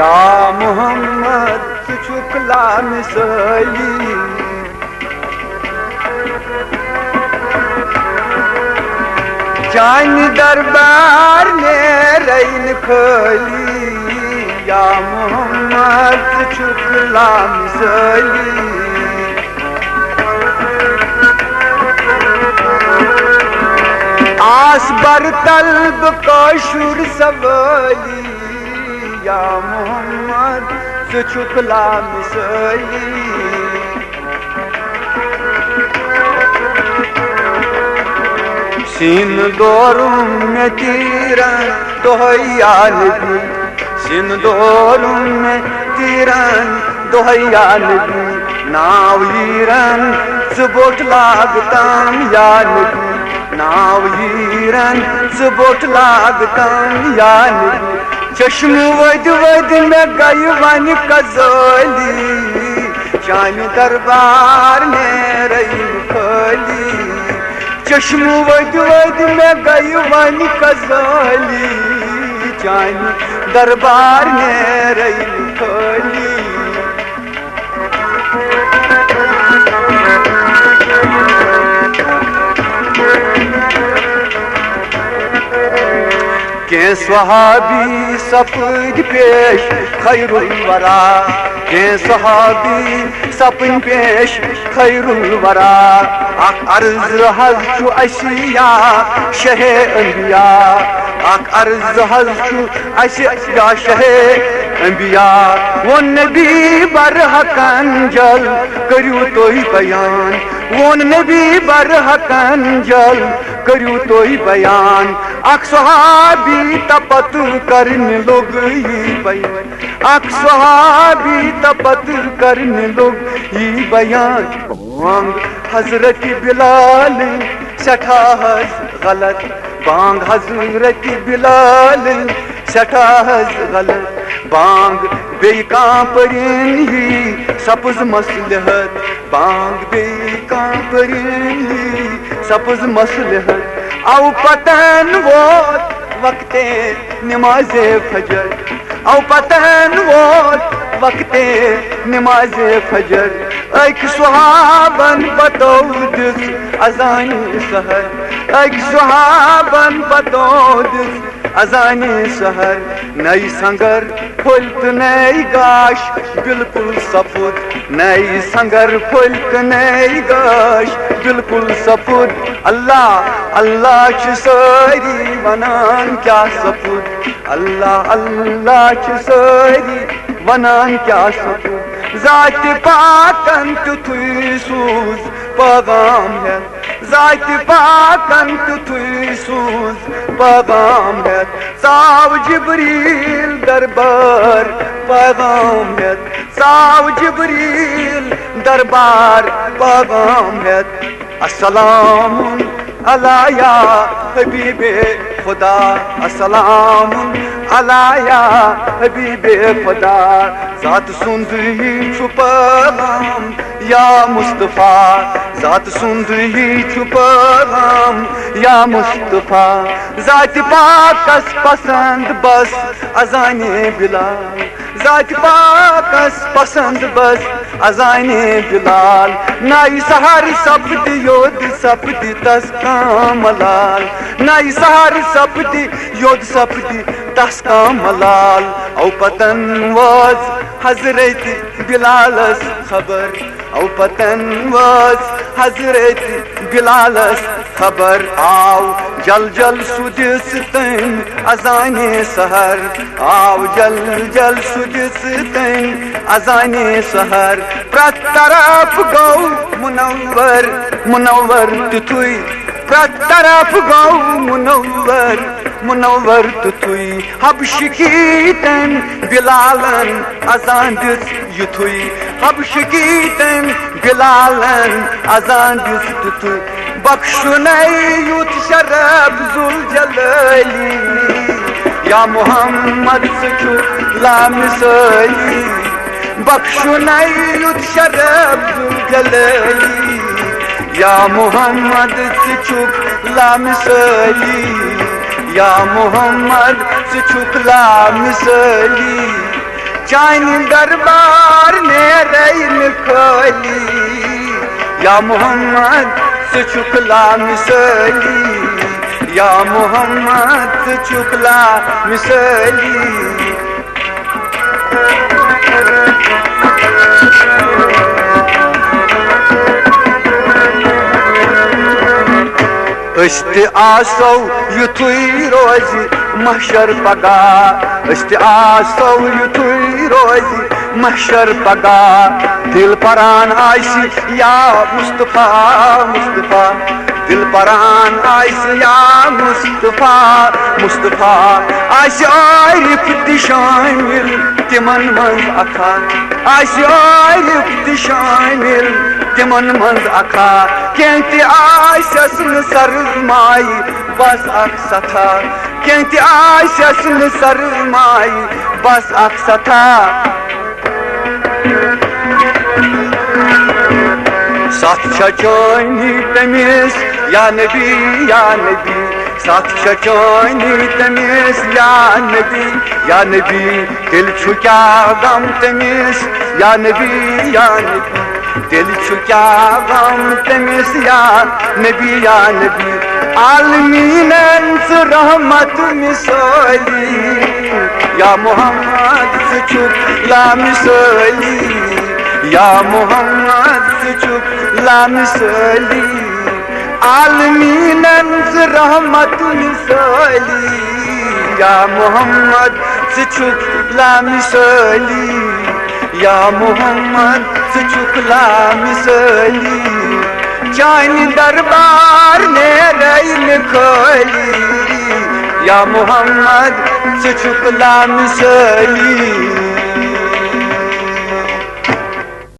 या मोहम्मद सुचुकला मिसली चान दरबार में रैन खली या मोहम्मद सुचुकला मिसली आस बर तलब कशुर सवाली या मोहम्मद सुचुकला मिसली सीन दोरुम में तीरन दोहैया नबी सीन दोरुम में तीरन दोहैया नबी नाव हीरन सुबोट लागताम या नबी नाव हीरन सुबोट लागताम या नबी चश्म वद वद में गई वन कजोली चान दरबार में रही खोली चश्म वद वद में गई वन कजोली चान दरबार में रही खोली के सहाबी सफद पेश खैरुल वरा के सहाबी सपन पेश खैरुल वरा अख अर्ज हज छु अशिया शहे अंबिया अख अर्ज हज छु अशिया शहे अंबिया वो नबी बरहकन जल करू तोही बयान वो नबी बरहकन जल करू तोही बयान अख सहाबी तपत करन लोग ही बयान अख सहाबी तपत करन लोग ही बयान बांग हजरत बिलाल सठा गलत बांग हजरत बिलाल सठा गलत बांग बेका परिन ही सपज मसलहत बांग बेका परिन ही सपज मसलहत औ पतन वोत वक्ते नमाज़े फजर औ पतन वोत वक्ते नमाज़े फजर एक सुहाबन बतौदिस अजान सहर एक सुहाबन बतौदिस अजान सहर नई संगर फुलत नई गाश बिल्कुल सफुद नई संगर फुलत नई गाश बिल्कुल सफुद अल्लाह अल्लाह च सारी वनान क्या सफुद अल्लाह अल्लाह च सारी वनान क्या सफुद जात पाकन तुई सूज पैगाम है जात पाकन तुई सूज पैगाम है साव जिब्रील दरबार पैगाम है साव जिब्रील दरबार पैगाम है अस्सलाम अला या हबीबे खुदा अस्सलाम अला या हबीबे खुदा जात सुंद ही छुपाम या मुस्तफा जात सुंद ही छुपाम या मुस्तफा जात पाकस पसंद बस अजाने बिलाल जात पाकस पसंद बस अजाने बिलाल नाई सहर सपदी योद सपदी तस कामलाल नाई सहर सपदी योद सपदी तस कामलाल औ पतन वाज हजरत बिलालस खबर औ पतन वाज हजरत बिलालस खबर आओ जल जल सुदिस तन अजाने सहर आओ जल जल सुदिस तन अजाने सहर प्रत तरफ गौ मुनव्वर मुनव्वर तुई प्रत तरफ गौ मुनव्वर मुनव्वर तुई हबश की तन बिलालन अजान दिस युथुई हबश की तन बिलालन अजान दिस तुई बख्शुनई युथ शरब जुल जलाली या मोहम्मद सचु लामिसली बख्शुनई युथ शरब जुल जलाली या मोहम्मद सचु लामिसली या मोहम्मद सचु लामिसली चानी दरबार ने रैन खाली या मोहम्मद सुचुकला मिसली या मोहम्मद सुचुकला मिसली आसो युथुई रोजी महशर पगा आसो युथुई रोजी महशर पगा दिल परान आइसी या मुस्तफा मुस्तफा दिल परान आइसी या मुस्तफा मुस्तफा आरिफ शामिल तिमन मंज अखा आरिफ शामिल तिमन मंज अखा केंति आशस सरमाई बस अख सथा केंति आशस सरमाई बस अख सथा सत चचोनी तमिस या नबी सत चचोनी तमिस या नबी दिल छु क्या गम तमिस या नबी दिल छु क्या गम तमिस या नबी आलमीनन रहमत मिसली या मोहम्मद सुचुकला मिसली या मोहम्मद सुचुकला मिसली आलमीनन रहमत मिसली या मोहम्मद सुचुकला मिसली या मोहम्मद सुचुकला मिसली चानी दरबार ने रैन खाली या मोहम्मद सुचुकला मिसली